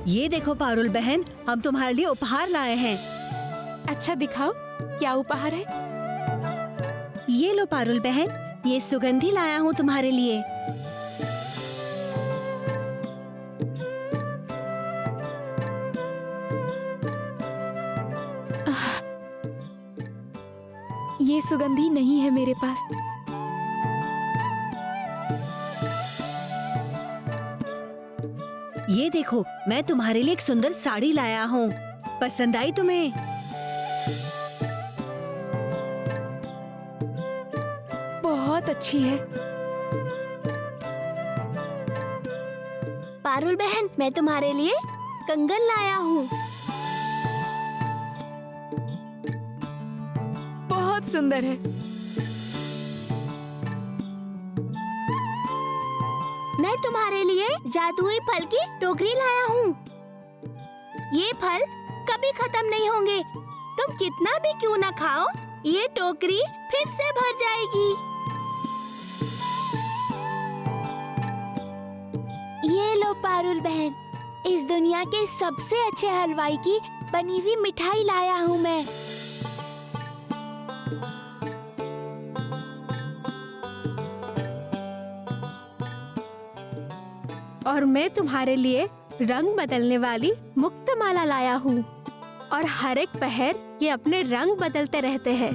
ये देखो पारुल बहन, हम तुम्हारे लिए उपहार लाए हैं। अच्छा दिखाओ, क्या उपहार है? ये लो पारुल बहन, ये सुगंधी लाया हूँ तुम्हारे लिए। ये सुगंधी नहीं है मेरे पास। ये देखो, मैं तुम्हारे लिए एक सुंदर साड़ी लाया हूँ। पसंद आई तुम्हें? बहुत अच्छी है। पारुल बहन, मैं तुम्हारे लिए कंगन लाया हूँ। बहुत सुंदर है। मैं तुम्हारे लिए जादुई फल की टोकरी लाया हूँ। ये फल कभी खत्म नहीं होंगे। तुम कितना भी क्यों ना खाओ, ये टोकरी फिर से भर जाएगी। ये लो पारुल बहन, इस दुनिया के सबसे अच्छे हलवाई की बनी हुई मिठाई लाया हूँ मैं। और मैं तुम्हारे लिए रंग बदलने वाली मुक्त माला लाया हूँ। और हर एक पहर ये अपने रंग बदलते रहते हैं।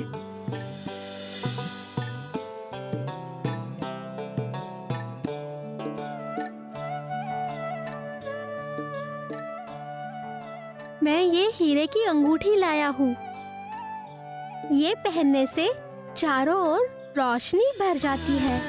मैं ये हीरे की अंगूठी लाया हूँ। ये पहनने से चारों ओर रोशनी भर जाती है।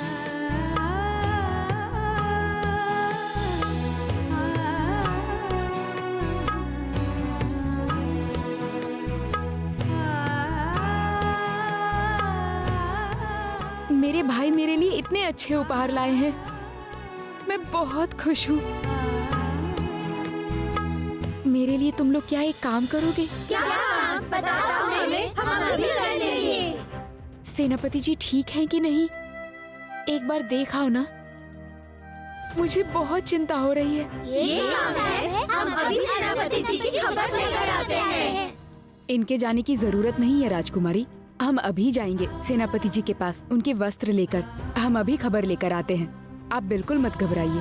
मेरे भाई मेरे लिए इतने अच्छे उपहार लाए हैं। मैं बहुत खुश हूँ। मेरे लिए तुम लोग क्या एक काम करोगे? क्या काम? बताओ हमें, हम अभी कर लेंगे। सेनापति जी ठीक हैं कि नहीं? एक बार देख आओ ना। मुझे बहुत चिंता हो रही है। ये काम है, हम अभी सेनापति जी की खबर लेकर आते हैं। इनके जाने की जरूरत नहीं है राजकुमारी। हम अभी जाएंगे सेनापति जी के पास, उनके वस्त्र लेकर। हम अभी खबर लेकर आते हैं। आप बिल्कुल मत घबराइए।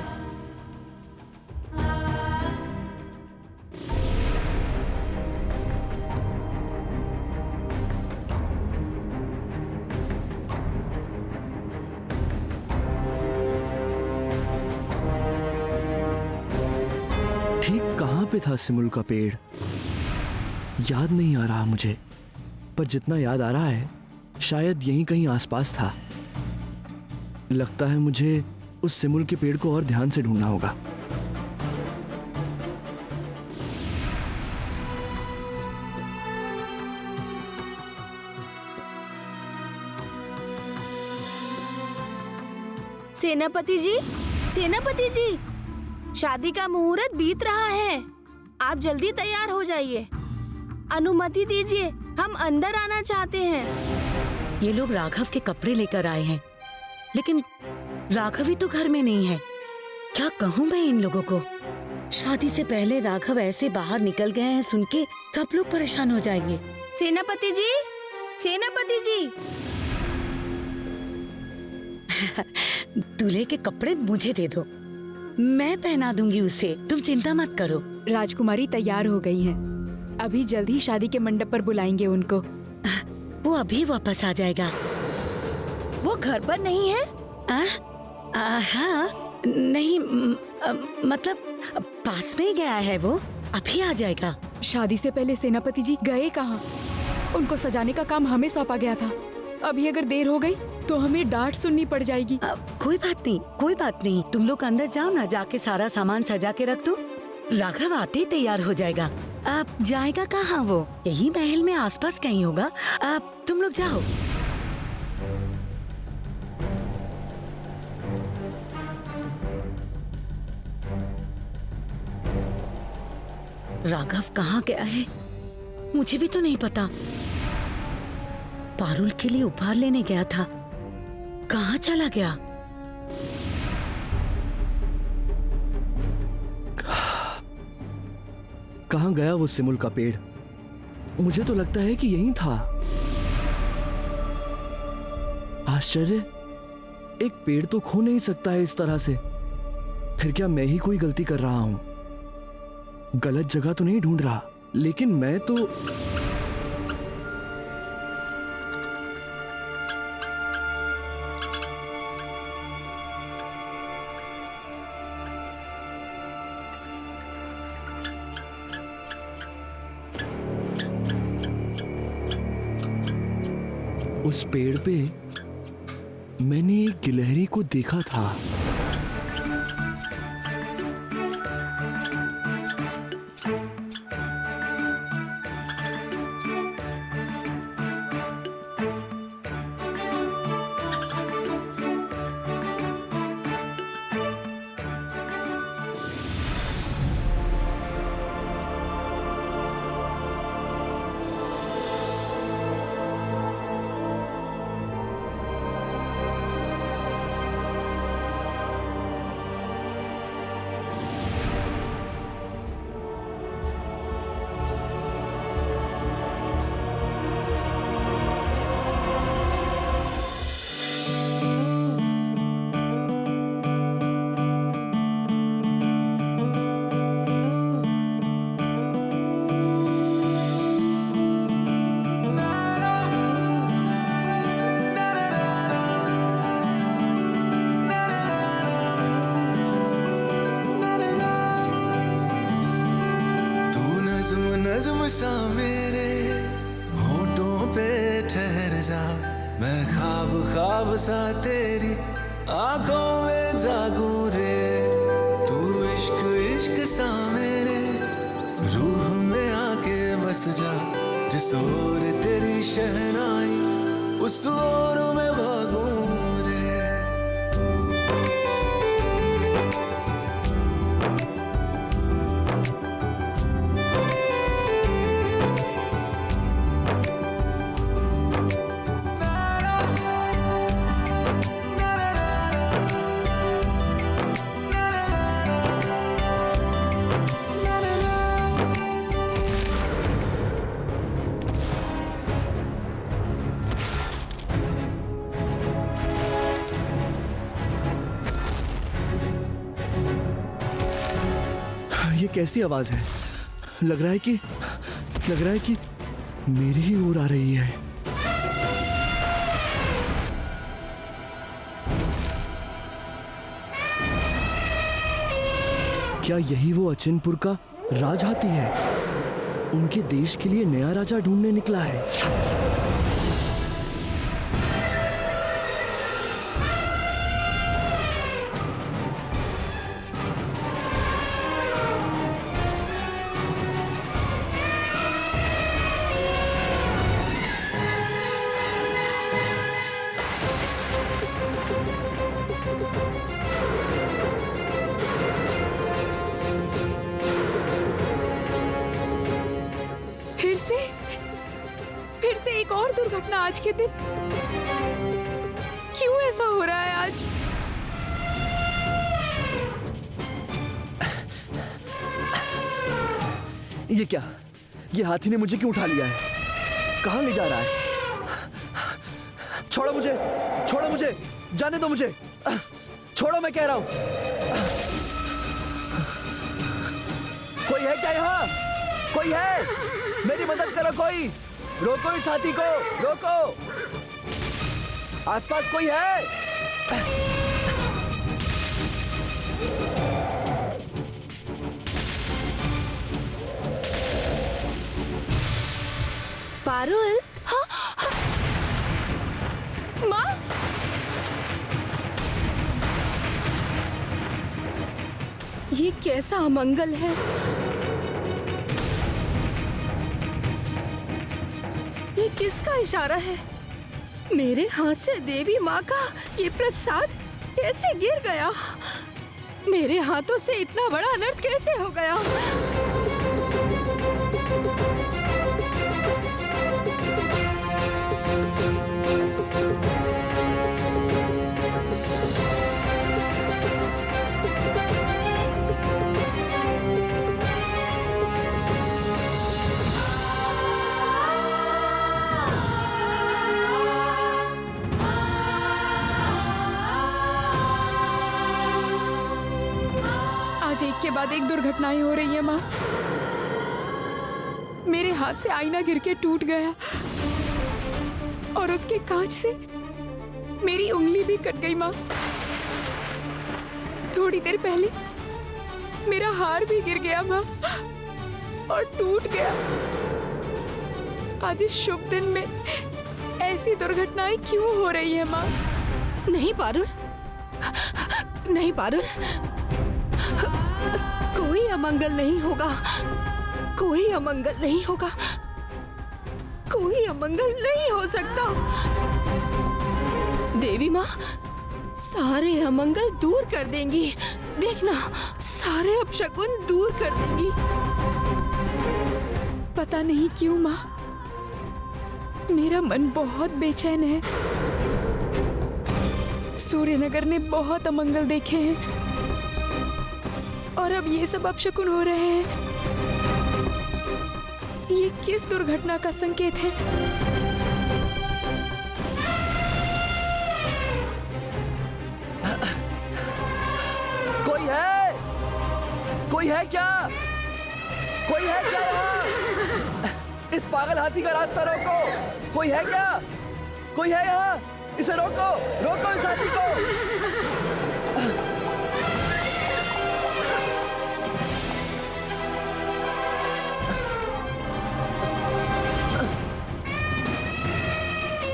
ठीक कहाँ पे था सिमुल का पेड़? याद नहीं आ रहा मुझे, पर जितना याद आ रहा है शायद यहीं कहीं आसपास था। लगता है मुझे उस सिमुल के पेड़ को और ध्यान से ढूंढना होगा। सेनापति जी, सेनापति जी, शादी का मुहूर्त बीत रहा है। आप जल्दी तैयार हो जाइए। अनुमति दीजिए, हम अंदर आना चाहते हैं। ये लोग राघव के कपड़े लेकर आए हैं, लेकिन राघव ही तो घर में नहीं है। क्या कहूँ मैं इन लोगों को? शादी से पहले राघव ऐसे बाहर निकल गए हैं, सुन के सब लोग परेशान हो जाएंगे। सेनापति जी, सेनापति जी। दूल्हे के कपड़े मुझे दे दो, मैं पहना दूंगी उसे। तुम चिंता मत करो। राजकुमारी तैयार हो गई हैं। अभी जल्द ही शादी के मंडप पर बुलाएंगे उनको। वो अभी वापस आ जाएगा। वो घर पर नहीं है? हाँ, नहीं, मतलब पास में ही गया है वो, अभी आ जाएगा। शादी से पहले सेनापति जी गए कहाँ? उनको सजाने का काम हमें सौंपा गया था। अभी अगर देर हो गई तो हमें डांट सुननी पड़ जाएगी। कोई बात नहीं, कोई बात नहीं। तुम लोग अंदर जाओ ना, जाके सारा सामान सजा के रख दो। राघव आते ही तैयार हो जाएगा। आप जाएगा कहाँ वो? यही महल में आसपास कहीं होगा। आप तुम लोग जाओ। राघव कहाँ गया है? मुझे भी तो नहीं पता। पारुल के लिए उपहार लेने गया था, कहाँ चला गया? कहाँ गया वो सिमुल का पेड़? मुझे तो लगता है कि यहीं था। आश्चर्य, एक पेड़ तो खो नहीं सकता है इस तरह से। फिर क्या मैं ही कोई गलती कर रहा हूं? गलत जगह तो नहीं ढूंढ रहा, लेकिन मैं तो उस पेड़ पे मैंने एक गिलहरी को देखा था। नज़्म सा मेरे होठों पे ठहर जा, मैं ख्वाब ख्वाब सा तेरी आंखों में जागूं रे। तू इश्क इश्क सा मेरे रूह में आके बस जा, जिस ओर तेरी शहनाई उस ओर में भागूं रे। ये कैसी आवाज है? लग रहा है कि मेरी ही ओर आ रही है। क्या यही वो अचिनपुर का राजहाती है? उनके देश के लिए नया राजा ढूंढने निकला है। फिर से एक और दुर्घटना आज के दिन। क्यों ऐसा हो रहा है आज? ये क्या? ये हाथी ने मुझे क्यों उठा लिया है? कहाँ ले जा रहा है? छोड़ो मुझे, जाने दो मुझे, छोड़ो, मैं कह रहा हूं। कोई है क्या यहाँ? कोई है? मेरी मदद करो कोई। रोको इस हाथी को, रोको। आसपास कोई है? पारुल, माँ, ये कैसा अमंगल है? ये किसका इशारा है? मेरे हाथ से देवी माँ का ये प्रसाद कैसे गिर गया? मेरे हाथों से इतना बड़ा अनर्थ कैसे हो गया? आज एक के बाद एक दुर्घटनाएं हो रही है माँ। मेरे हाथ से आईना गिर के टूट गया और उसके कांच से मेरी उंगली भी कट गई माँ। थोड़ी देर पहले मेरा हार भी गिर गया माँ और टूट गया। आज इस शुभ दिन में ऐसी दुर्घटनाएं क्यों हो रही है माँ? नहीं पारुल, नहीं पारुल, कोई अमंगल नहीं होगा, कोई अमंगल नहीं होगा, कोई अमंगल नहीं हो सकता। देवी माँ सारे अमंगल दूर कर देंगी, देखना सारे अपशकुन दूर कर देंगी। पता नहीं क्यों माँ, मेरा मन बहुत बेचैन है। सूर्यनगर ने बहुत अमंगल देखे हैं और अब ये सब अपशकुन हो रहे हैं। ये किस दुर्घटना का संकेत है? कोई है? कोई है क्या? कोई है क्या यहाँ? इस पागल हाथी का रास्ता रोको। कोई है क्या? कोई है यहाँ? इसे रोको, रोको इस हाथी को।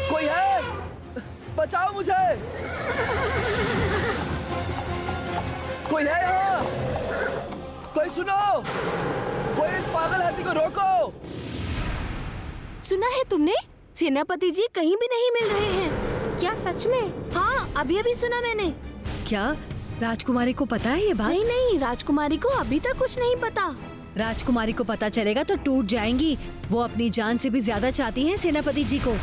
कोई है? बचाओ मुझे। कोई है यहाँ? कोई सुनो, कोई इस पागल हाथी को रोको। सुना है तुमने? सेनापति जी कहीं भी नहीं मिल रहे हैं। क्या सच में? हाँ, अभी अभी सुना मैंने। क्या राजकुमारी को पता है ये बात? नहीं नहीं, राजकुमारी को अभी तक कुछ नहीं पता। राजकुमारी को पता चलेगा तो टूट जाएंगी। वो अपनी जान से भी ज्यादा चाहती हैं सेनापति जी को।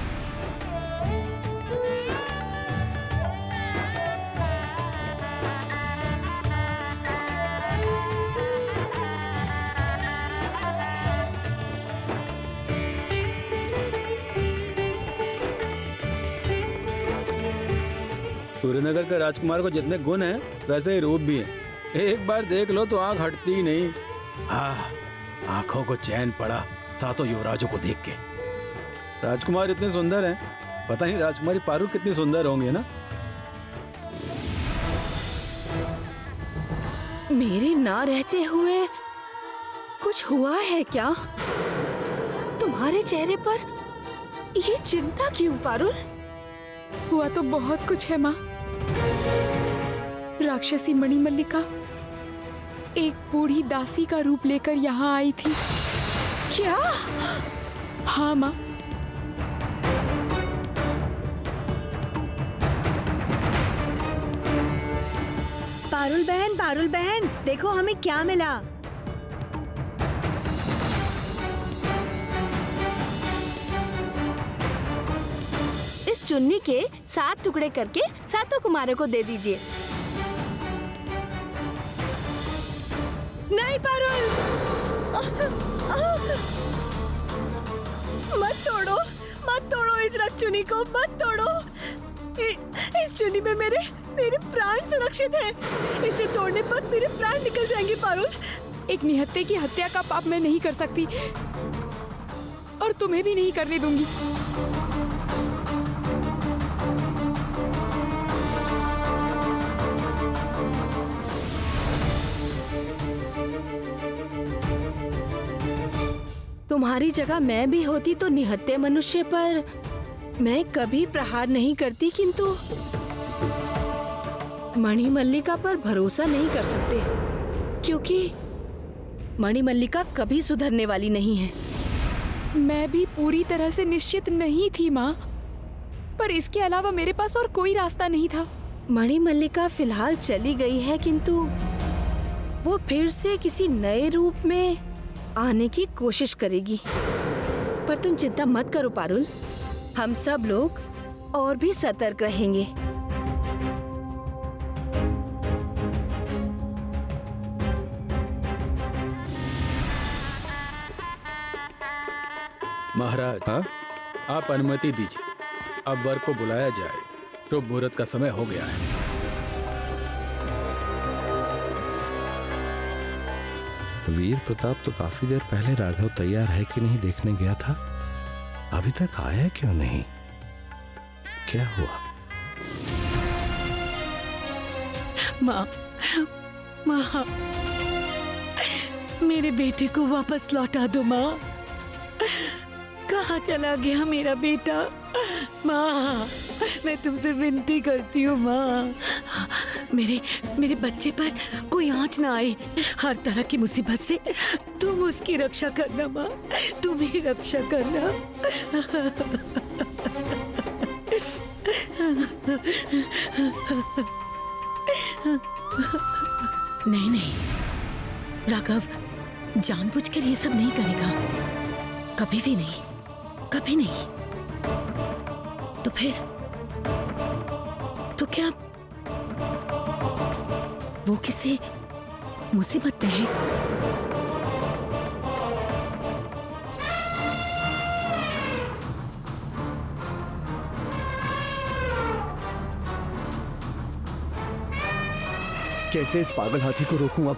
सूर्यनगर के राजकुमार को जितने गुण हैं वैसे ही रूप भी है। एक बार देख लो तो आंख हटती ही नहीं। हाँ, आंखों को चैन पड़ा सातों युवराजों को देख के। राजकुमार इतने सुंदर हैं, पता नहीं राजकुमारी पारुल कितनी सुंदर होंगी ना। मेरे ना रहते हुए कुछ हुआ है क्या? तुम्हारे चेहरे पर ये चिंता क्यों पारुल? हुआ तो बहुत कुछ है माँ। राक्षसी मणिमल्लिका एक बूढ़ी दासी का रूप लेकर यहाँ आई थी। क्या? हाँ माँ। पारुल बहन, देखो हमें क्या मिला। इस चुन्नी के 7 टुकड़े करके 7 कुमारों को दे दीजिए। नहीं पारुल, मत तोड़ो इस रक्षुनी को, मत तोड़ो। इस चुन्नी में मेरे प्राण सुरक्षित हैं। इसे तोड़ने पर मेरे प्राण निकल जाएंगे पारुल। एक निहत्थे की हत्या का पाप मैं नहीं कर सकती और तुम्हें भी नहीं करने दूंगी। तुम्हारी जगह मैं भी होती तो निहत्थे मनुष्य पर मैं कभी प्रहार नहीं करती, किंतु मणिमल्लिका पर भरोसा नहीं कर सकते क्योंकि मणिमल्लिका कभी सुधरने वाली नहीं है। मैं भी पूरी तरह से निश्चित नहीं थी माँ, पर इसके अलावा मेरे पास और कोई रास्ता नहीं था। मणिमल्लिका फिलहाल चली गई है, किंतु वो फिर से किसी नए रूप में आने की कोशिश करेगी। पर तुम चिंता मत करो पारुल, हम सब लोग और भी सतर्क रहेंगे। महाराज, हाँ? आप अनुमति दीजिए, अब वर को बुलाया जाए। शुभ मुहूर्त का समय हो गया है। वीर प्रताप तो काफी देर पहले राघव तैयार है कि नहीं देखने गया था, अभी तक आया क्यों नहीं? क्या हुआ? माँ, माँ, मेरे बेटे को वापस लौटा दो माँ। कहाँ चला गया मेरा बेटा? माँ, मैं तुमसे विनती करती हूँ माँ, मेरे बच्चे पर कोई आँच ना आए। हर तरह की मुसीबत से तुम उसकी रक्षा करना माँ, तुम ही रक्षा करना। नहीं नहीं, राघव जानबूझकर ये सब नहीं करेगा, कभी भी नहीं, कभी नहीं। तो क्या वो किसी मुसीबत में है? कैसे इस पागल हाथी को रोकूं अब?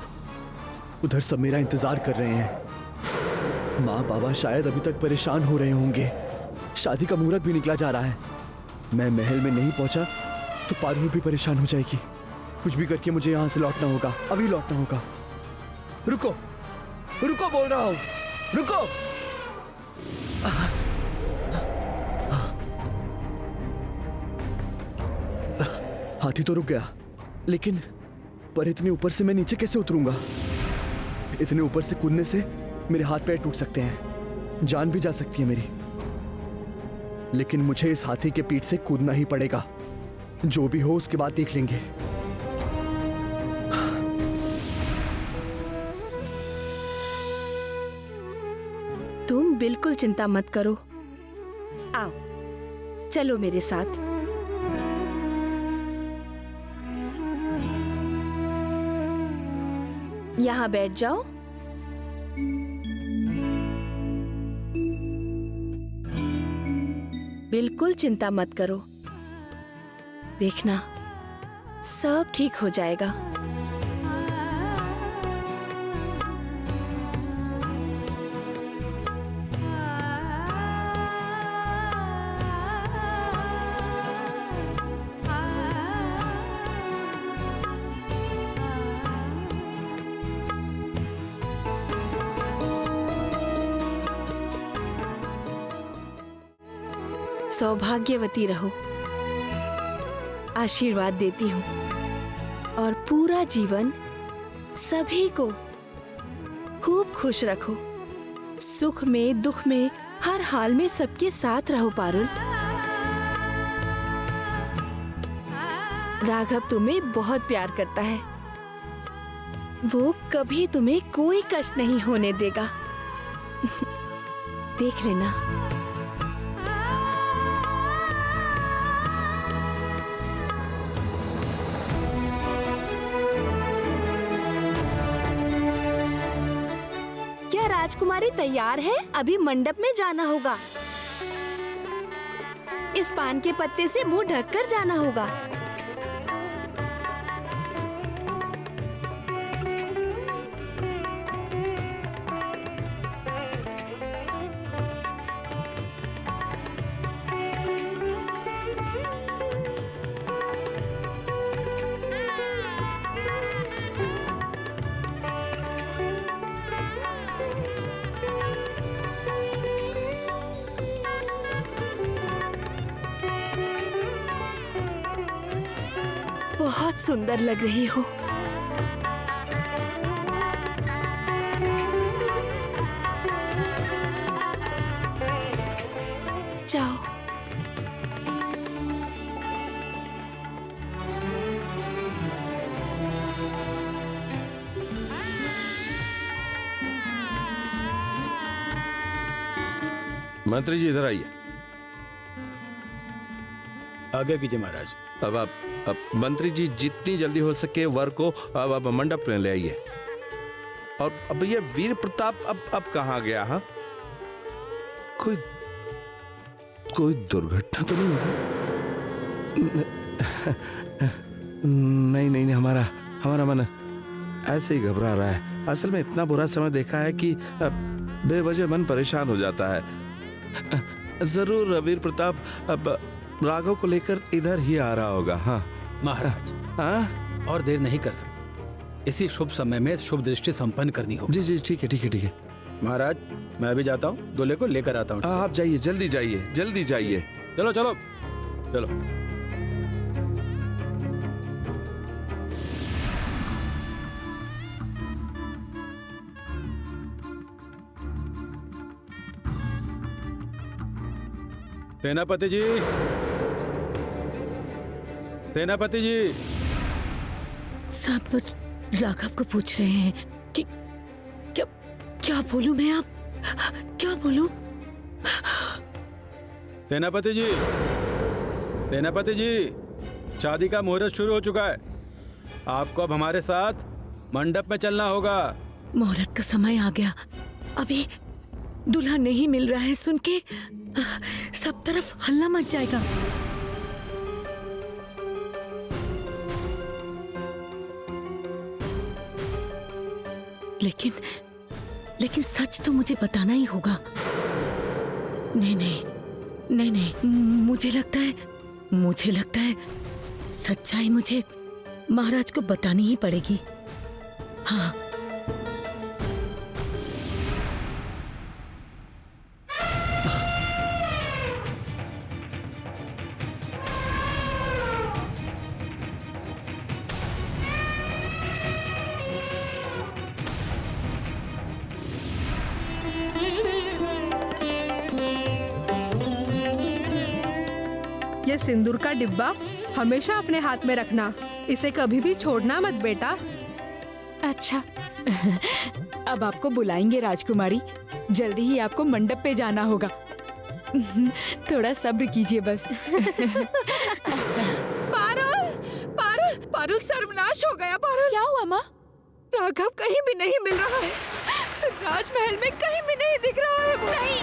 उधर सब मेरा इंतजार कर रहे हैं। माँ बाबा शायद अभी तक परेशान हो रहे होंगे। शादी का मुहूर्त भी निकला जा रहा है। मैं महल में नहीं पहुंचा तो पारुल भी परेशान हो जाएगी। कुछ भी करके मुझे यहाँ से लौटना होगा, अभी लौटना होगा। रुको, रुको बोल रहा हूँ, रुको। हाथी तो रुक गया, लेकिन पर इतने ऊपर से मैं नीचे कैसे उतरूंगा? इतने ऊपर से कूदने से मेरे हाथ पैर टूट सकते हैं, जान भी जा सकती है मेरी। लेकिन मुझे इस हाथी के पीठ से कूदना ही पड़ेगा। जो भी हो उसके बाद देख लेंगे। तुम बिल्कुल चिंता मत करो। आओ, चलो मेरे साथ। यहाँ बैठ जाओ। बिल्कुल चिंता मत करो, देखना सब ठीक हो जाएगा। सौभाग्यवती रहो, आशीर्वाद देती हूँ। और पूरा जीवन सभी को खूब खुश रखो। सुख में दुख में हर हाल में सबके साथ रहो पारुल। राघव तुम्हें बहुत प्यार करता है, वो कभी तुम्हें कोई कष्ट नहीं होने देगा। देख लेना। राजकुमारी तैयार है? अभी मंडप में जाना होगा। इस पान के पत्ते से मुंह ढककर जाना होगा। बहुत सुंदर लग रही हो। जाओ। मंत्री जी इधर आइए। आगे कीजिए महाराज। अब मंत्री जी जितनी जल्दी हो सके वर को अब मंडप में ले आइए। और अब ये वीर प्रताप अब कहाँ गया? हाँ, कोई दुर्घटना तो नहीं होगी? नहीं, हमारा मन ऐसे ही घबरा रहा है। असल में इतना बुरा समय देखा है कि बेवजह मन परेशान हो जाता है। जरूर वीर प्रताप अब राघव को लेकर इधर ही आ रहा होगा। हाँ महाराज, हाँ और देर नहीं कर सकते। इसी शुभ समय में शुभ दृष्टि संपन्न करनी होगी। जी जी ठीक है ठीक है ठीक है। महाराज, मैं भी जाता हूँ, दूल्हे को लेकर आता हूँ। आप जाइए, जल्दी जाइए, जल्दी जाइए। चलो चलो चलो। सेनापति जी, सेनापति जी। सब राघव को पूछ रहे हैं कि क्या क्या बोलूं मैं? आप क्या बोलूं? सेनापति जी, सेनापति जी, शादी का मुहूर्त शुरू हो चुका है। आपको अब हमारे साथ मंडप में चलना होगा। मुहूर्त का समय आ गया, अभी दूल्हा नहीं मिल रहा है सुन के सब तरफ हल्ला मच जाएगा। लेकिन सच तो मुझे बताना ही होगा। नहीं नहीं नहीं नहीं, मुझे लगता है सच्चाई मुझे महाराज को बतानी ही पड़ेगी। हाँ, ये सिंदूर का डिब्बा हमेशा अपने हाथ में रखना, इसे कभी भी छोड़ना मत बेटा। अच्छा अब आपको बुलाएंगे राजकुमारी, जल्दी ही आपको मंडप पे जाना होगा। थोड़ा सब्र कीजिए बस। पारुल सर्वनाश हो गया। पारुल, क्या हुआ माँ? राघव कहीं भी नहीं मिल रहा है। राजमहल में कहीं भी नहीं दिख रहा है वो। नहीं।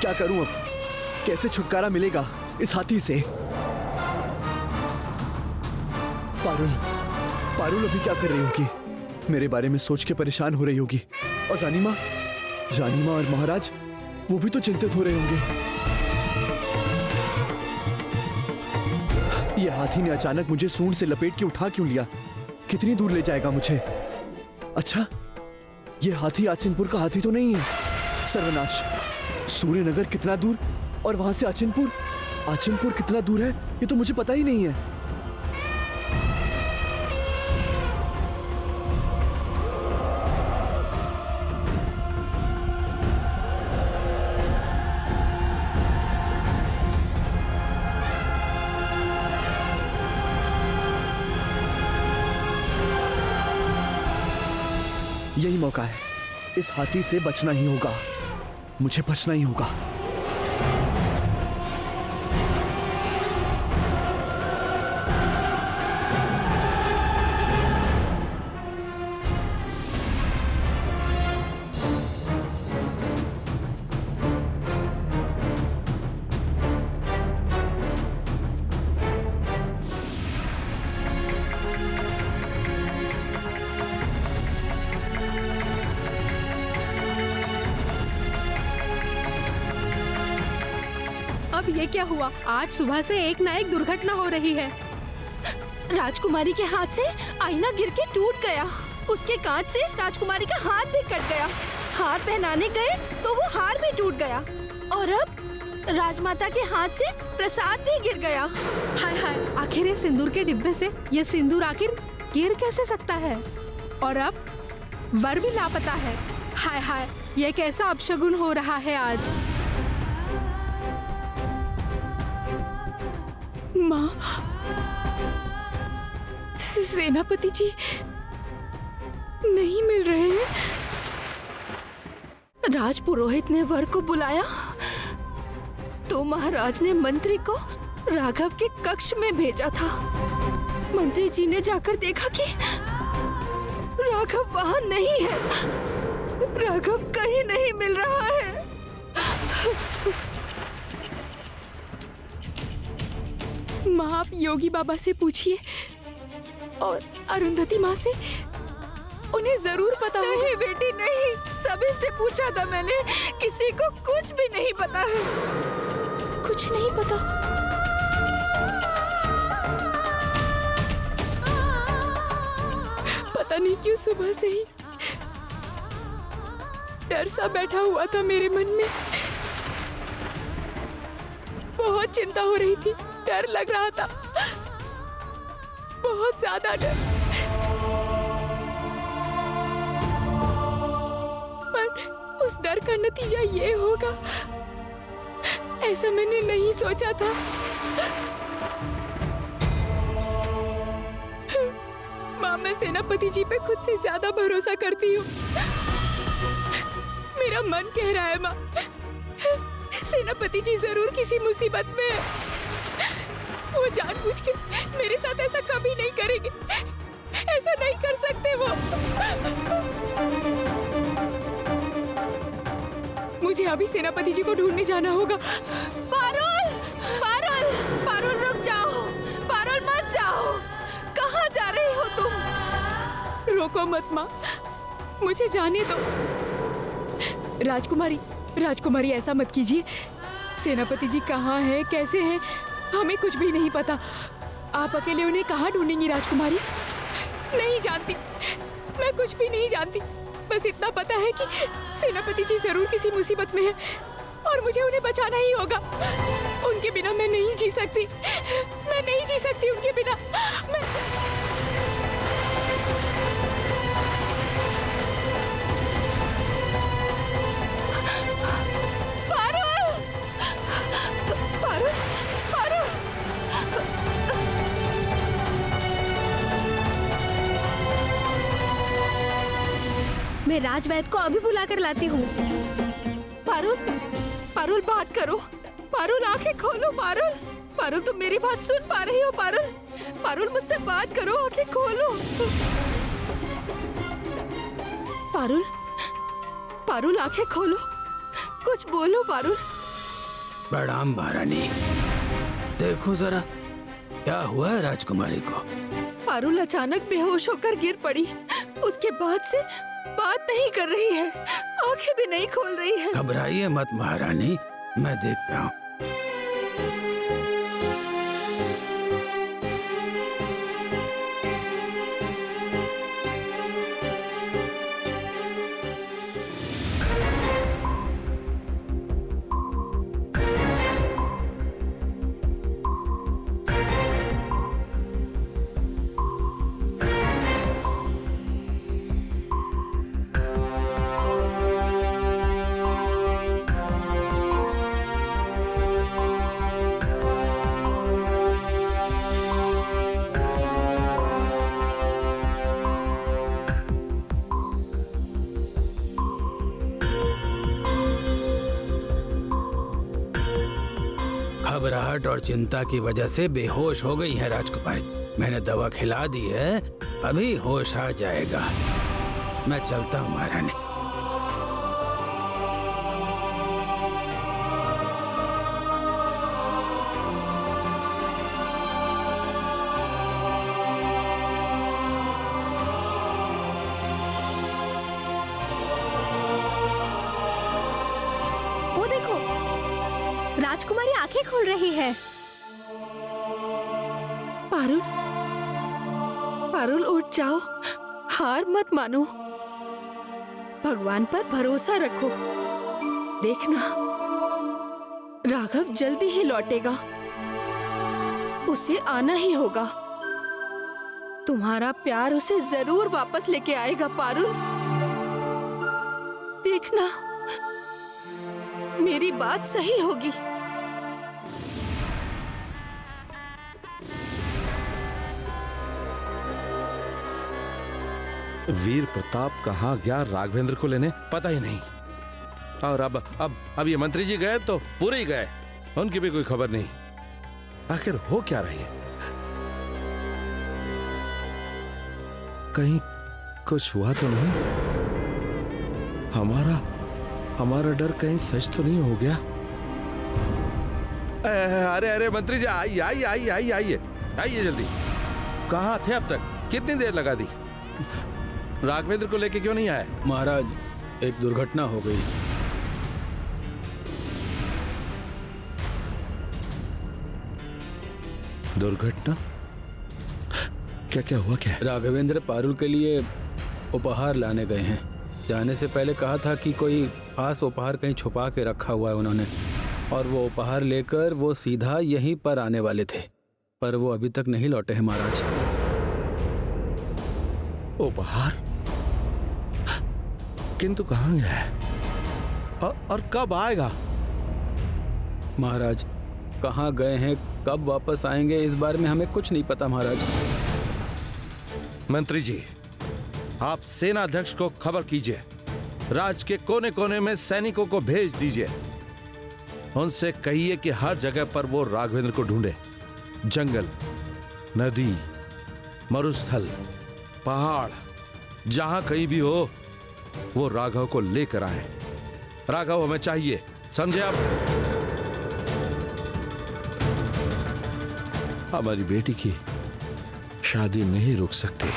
क्या करूं अब? कैसे छुटकारा मिलेगा इस हाथी से? पारुल अभी क्या कर रही होगी? मेरे बारे में सोच के परेशान हो रही होगी। और रानी माँ और महाराज, वो भी तो चिंतित हो रहे होंगे। ये हाथी ने अचानक मुझे सूंड से लपेट के उठा क्यों लिया? कितनी दूर ले जाएगा मुझे? अच्छा, ये हाथी आचिनपुर का हाथी तो नहीं है। सर्वनाश! सूर्यनगर कितना दूर और वहां से आचिनपुर कितना दूर है, ये तो मुझे पता ही नहीं है। यही मौका है, इस हाथी से बचना ही होगा, मुझे बचना ही होगा। अब ये क्या हुआ? आज सुबह से एक ना एक दुर्घटना हो रही है। राजकुमारी के हाथ से आईना गिर के टूट गया। उसके कांच से राजकुमारी का हाथ भी कट गया। हार पहनाने गए तो वो हार भी टूट गया। और अब राजमाता के हाथ से प्रसाद भी गिर गया। हाय हाय, आखिर ये सिंदूर के डिब्बे से ये सिंदूर आखिर गिर कैसे सकता है? और अब वर भी लापता है। हाय हाय, ये कैसा अपशगुन हो रहा है आज। माँ, सेनापति जी नहीं मिल रहे हैं। राजपुरोहित ने वर को बुलाया तो महाराज ने मंत्री को राघव के कक्ष में भेजा था। मंत्री जी ने जाकर देखा कि राघव वहाँ नहीं है। राघव कहीं नहीं मिल रहा है। माँ, आप योगी बाबा से पूछिए और अरुंधति माँ से, उन्हें जरूर पता होगा। नहीं बेटी नहीं, सभी से पूछा था मैंने, किसी को कुछ भी नहीं पता है। कुछ नहीं पता? पता नहीं क्यों सुबह से ही डर सा बैठा हुआ था मेरे मन में। बहुत चिंता हो रही थी, डर लग रहा था, बहुत ज्यादा डर। पर उस डर का नतीजा ये होगा, ऐसा मैंने नहीं सोचा था। माँ, मैं सेनापति जी पे खुद से ज्यादा भरोसा करती हूँ। मेरा मन कह रहा है माँ, सेनापति जी जरूर किसी मुसीबत में है। वो जानबूझ के मेरे साथ ऐसा कभी नहीं करेंगे, ऐसा नहीं कर सकते वो। मुझे अभी सेनापति जी को ढूंढने जाना होगा। पारुल, पारुल, पारुल रुक जाओ, पारुल मत जाओ। कहाँ जा रही हो तुम? रोको मत माँ, मुझे जाने दो। राजकुमारी, राजकुमारी ऐसा मत कीजिए। सेनापति जी कहाँ हैं, कैसे हैं, हमें कुछ भी नहीं पता। आप अकेले उन्हें कहाँ ढूंढेंगी राजकुमारी? नहीं जानती, मैं कुछ भी नहीं जानती। बस इतना पता है कि सेनापति जी जरूर किसी मुसीबत में हैं और मुझे उन्हें बचाना ही होगा। उनके बिना मैं नहीं जी सकती, मैं नहीं जी सकती उनके बिना। मैं मैं राजवैद्य को अभी बुला कर लाती हूँ। पारुल, पारुल बात करो। पारुल आंखें खोलो। पारुल, पारुल तुम मेरी बात सुन पा रही हो? पारुल, पारुल मुझसे बात करो, आंखें खोलो। पारुल, पारुल आंखें खोलो, कुछ बोलो पारुल। प्रणाम महारानी, देखो जरा क्या हुआ है राजकुमारी को। पारुल अचानक बेहोश होकर गिर पड़ी, उसके बाद से बात नहीं कर रही है, आंखें भी नहीं खोल रही है। घबराइए मत महारानी, मैं देखता हूँ। घबराहट और चिंता की वजह से बेहोश हो गई है राजकुमारी। मैंने दवा खिला दी है, अभी होश आ जाएगा। मैं चलता हूँ महारानी। वो देखो, राजकुमारी आंखें खोल रही है। पारुल, पारुल उठ जाओ, हार मत मानो, भगवान पर भरोसा रखो। देखना, राघव जल्दी ही लौटेगा, उसे आना ही होगा। तुम्हारा प्यार उसे जरूर वापस लेके आएगा पारुल। देखना, मेरी बात सही होगी। वीर प्रताप कहाँ गया राघवेंद्र को लेने, पता ही नहीं। और अब ये मंत्री जी गए तो पूरे ही गए, उनकी भी कोई खबर नहीं। आखिर हो क्या रही है? कहीं कुछ हुआ तो नहीं? हमारा डर कहीं सच तो नहीं हो गया? अरे अरे मंत्री जी, आइए आइए आइए आइए आइए आइए जल्दी। कहाँ थे अब तक? कितनी देर लगा दी? राघवेंद्र को लेके क्यों नहीं आए? महाराज, एक दुर्घटना हो गई। दुर्घटना? क्या क्या हुआ? क्या? राघवेंद्र पारुल के लिए उपहार लाने गए हैं। जाने से पहले कहा था कि कोई खास उपहार कहीं छुपा के रखा हुआ है उन्होंने, और वो उपहार लेकर वो सीधा यहीं पर आने वाले थे, पर वो अभी तक नहीं लौटे हैं महाराज। उपहार? किंतु कहाँ गया है? और कब आएगा? महाराज, कहाँ गए हैं, कब वापस आएंगे, इस बारे में हमें कुछ नहीं पता महाराज। मंत्री जी, आप सेनाध्यक्ष को खबर कीजिए, राज के कोने कोने में सैनिकों को भेज दीजिए। उनसे कहिए कि हर जगह पर वो राघवेंद्र को ढूंढे। जंगल, नदी, मरुस्थल, पहाड़, जहां कहीं भी हो वो राघव को लेकर आए। राघव हमें चाहिए, समझे आप? हमारी बेटी की शादी नहीं रुक सकती,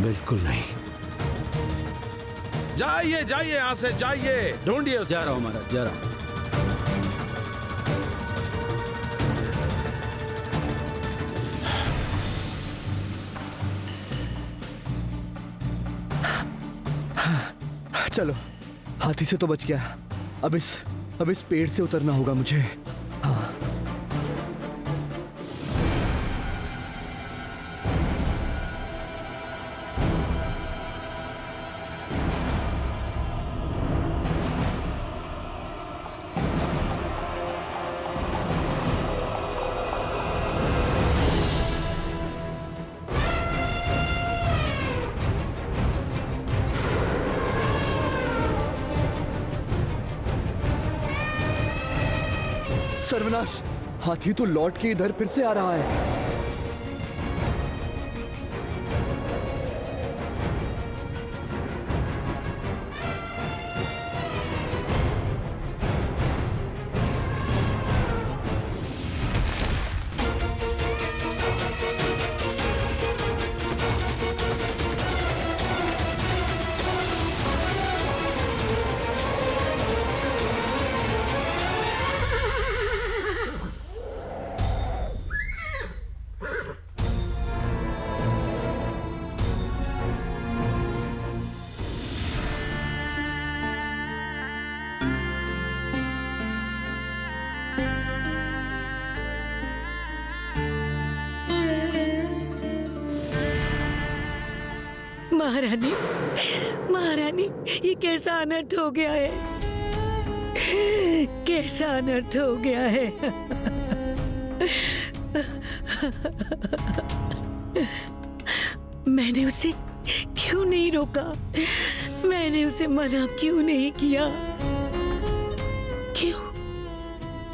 बिल्कुल नहीं। जाइए जाइए, यहां से जाइए, ढूंढिए उसे। जा रहा हूं महाराज, जा रहा हूं। चलो, हाथी से तो बच गया। अब इस पेड़ से उतरना होगा मुझे। हाँ। सर्वनाश, हाथी तो लौट के इधर फिर से आ रहा है। महारानी, महारानी, ये कैसा अनर्थ हो गया है? कैसा अनर्थ हो गया है? मैंने उसे क्यों नहीं रोका? मैंने उसे मना क्यों नहीं किया?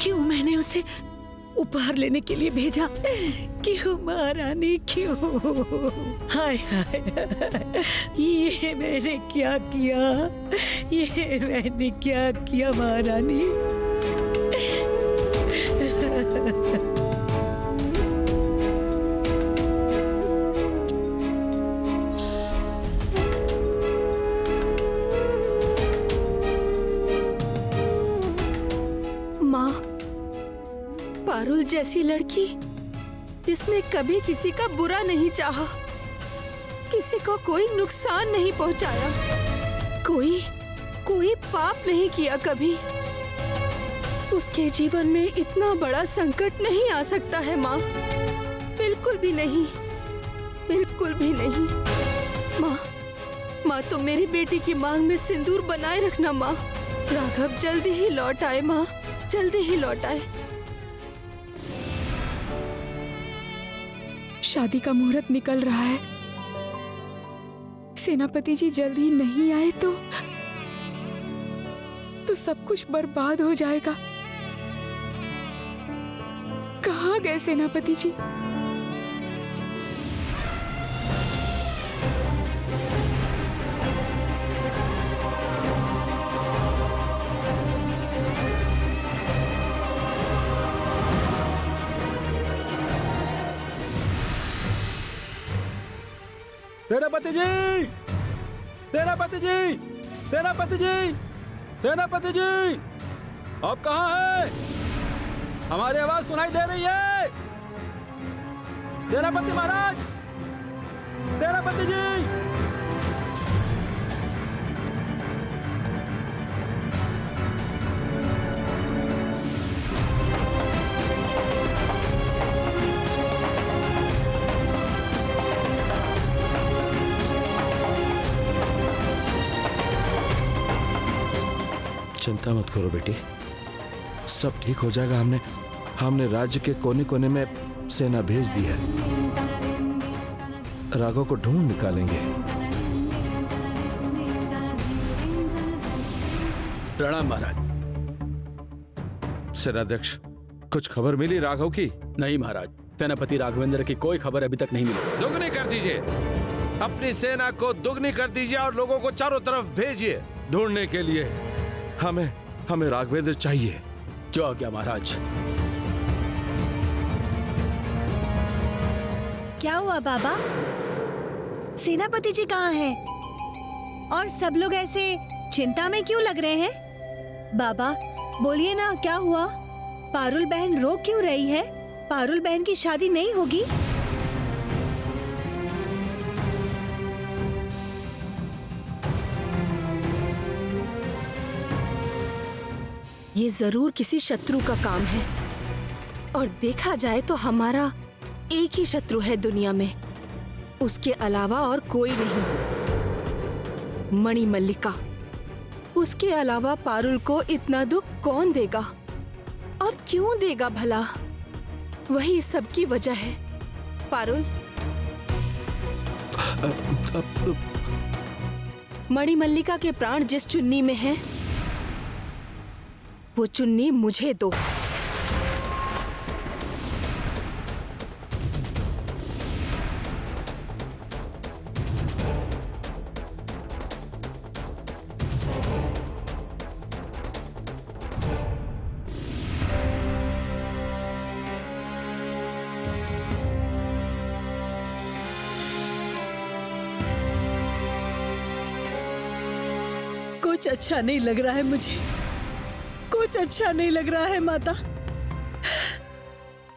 क्यों मैंने उसे उपहार लेने के लिए भेजा? क्यों महारानी, क्यों? हाय हाय, ये मैंने क्या किया? ये मैंने क्या किया महारानी? माँ, पारुल जैसी लड़की जिसने कभी किसी का बुरा नहीं चाहा, किसी को कोई नुकसान नहीं पहुंचाया, कोई पाप नहीं किया कभी, उसके जीवन में इतना बड़ा संकट नहीं आ सकता है माँ। बिल्कुल भी नहीं, बिल्कुल भी नहीं। माँ, तुम मेरी बेटी की मांग में सिंदूर बनाए रखना माँ। राघव जल्दी ही लौट आए माँ, जल्दी ही लौट आए। शादी का मुहूर्त निकल रहा है। सेनापति जी जल्दी नहीं आए तो सब कुछ बर्बाद हो जाएगा। कहाँ गए सेनापति जी? सेनापति जी, सेनापति जी, सेनापति जी, सेनापति जी, आप कहाँ हैं? हमारी आवाज सुनाई दे रही है? सेनापति महाराज, सेनापति जी। चिंता मत करो बेटी, सब ठीक हो जाएगा। हमने राज्य के कोने कोने में सेना भेज दी है, राघव को ढूंढ निकालेंगे। प्रणाम महाराज। सेनाध्यक्ष, कुछ खबर मिली राघव की? नहीं महाराज, सेनापति राघवेंद्र की कोई खबर अभी तक नहीं मिली। दुगनी कर दीजिए, अपनी सेना को दुगनी कर दीजिए और लोगों को चारों तरफ भेजिए ढूंढने के लिए। हमें राघवेंद्र चाहिए। जो आ गया महाराज। क्या हुआ बाबा? सेनापति जी कहाँ हैं? और सब लोग ऐसे चिंता में क्यों लग रहे हैं? बाबा बोलिए ना, क्या हुआ? पारुल बहन रो क्यों रही है? पारुल बहन की शादी नहीं होगी? ये जरूर किसी शत्रु का काम है, और देखा जाए तो हमारा एक ही शत्रु है दुनिया में, उसके अलावा और कोई नहीं। मणिमल्लिका। उसके अलावा पारुल को इतना दुख कौन देगा, और क्यों देगा भला? वही सबकी वजह है। पारुल, मणिमल्लिका के प्राण जिस चुन्नी में है, वो चुन्नी मुझे दो। कुछ अच्छा नहीं लग रहा है मुझे, कुछ अच्छा नहीं लग रहा है माता।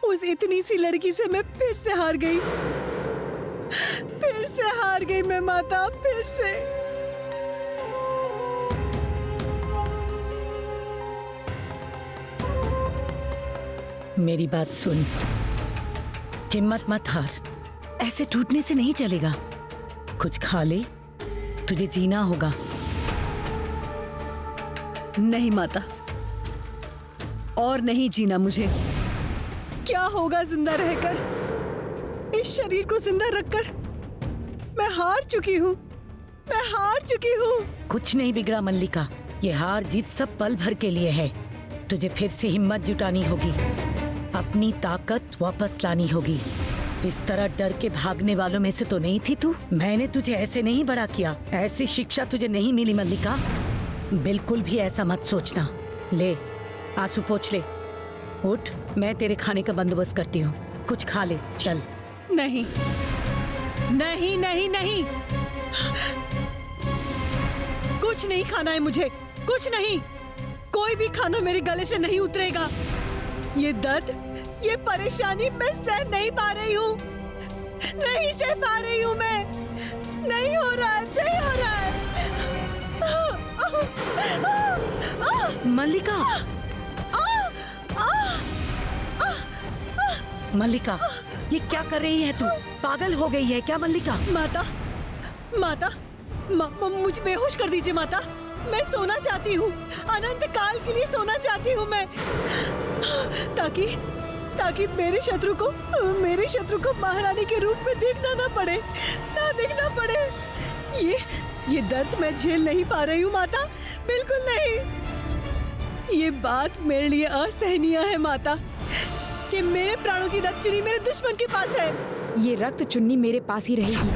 उस इतनी सी लड़की से मैं फिर से हार गई, फिर से हार गई मैं माता, फिर से। मेरी बात सुन, हिम्मत मत हार, ऐसे टूटने से नहीं चलेगा। कुछ खा ले, तुझे जीना होगा। नहीं माता, और नहीं जीना मुझे। क्या होगा जिंदा रहकर? इस शरीर को जिंदा रखकर मैं हार चुकी हूँ, मैं हार चुकी हूँ। कुछ नहीं बिगड़ा मल्लिका, ये हार जीत सब पल भर के लिए है। तुझे फिर से हिम्मत जुटानी होगी, अपनी ताकत वापस लानी होगी। इस तरह डर के भागने वालों में से तो नहीं थी तू। मैंने तुझे ऐसे नहीं बड़ा किया, ऐसी शिक्षा तुझे नहीं मिली मल्लिका। बिल्कुल भी ऐसा मत सोचना। ले आंसू पोंछ ले, उठ, मैं तेरे खाने का बंदोबस्त करती हूँ, कुछ खा ले, चल। नहीं नहीं नहीं नहीं, कुछ नहीं खाना है मुझे, कुछ नहीं। कोई भी खाना मेरे गले से नहीं उतरेगा। ये दर्द, ये परेशानी मैं सह नहीं पा रही हूँ, नहीं सह पा रही हूँ मैं। नहीं हो रहा है, नहीं हो रहा है। मल्लिका, मल्लिका, ये क्या कर रही है तू? पागल हो गई है क्या मल्लिका? माता, माता, मुझे बेहोश कर दीजिए माता। मैं सोना चाहती हूँ, अनंत काल के लिए सोना चाहती हूँ मैं, ताकि मेरे शत्रु को महारानी के रूप में देखना ना पड़े, ना देखना पड़े। ये दर्द मैं झेल नहीं पा रही हूँ माता, बिल्कुल नहीं। ये बात मेरे लिए असहनीय है माता। कि मेरे प्राणों की रक्त चुन्नी मेरे दुश्मन के पास है। ये रक्त चुन्नी मेरे पास ही रहेगी।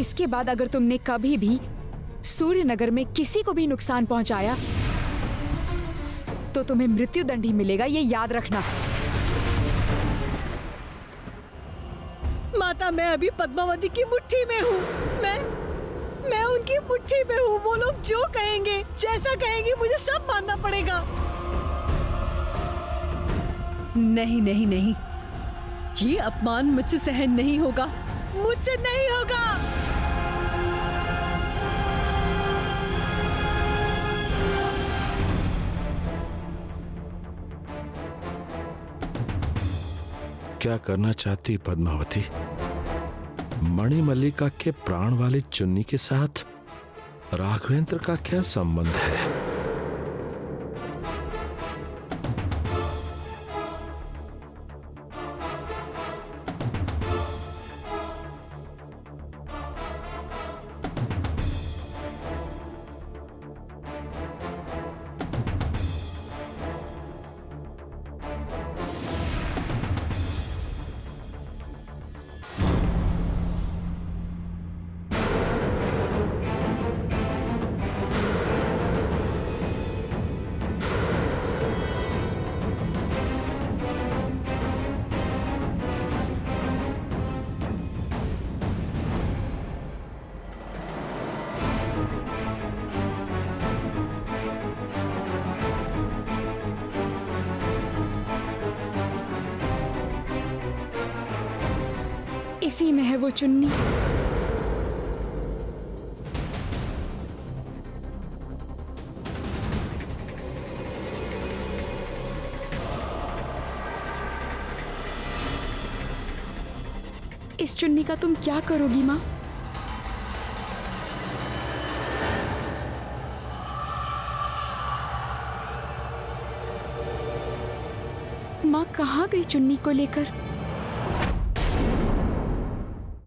इसके बाद अगर तुमने कभी भी सूर्यनगर में किसी को भी नुकसान पहुंचाया तो तुम्हें मृत्यु दंड ही मिलेगा, ये याद रखना। माता, मैं अभी पद्मावती की मुट्ठी में हूँ। मैं उनकी मुट्ठी में हूँ। वो लोग जो कहेंगे, जैसा कहेंगे, मुझे सब मानना पड़ेगा। नहीं नहीं नहीं, ये अपमान मुझसे सहन नहीं होगा, मुझसे नहीं होगा। क्या करना चाहती पद्मावती? मणिमल्लिका के प्राण वाली चुन्नी के साथ राघवेंद्र का क्या संबंध है? इसी में है वो चुन्नी। इस चुन्नी का तुम क्या करोगी माँ? माँ कहाँ गई चुन्नी को लेकर?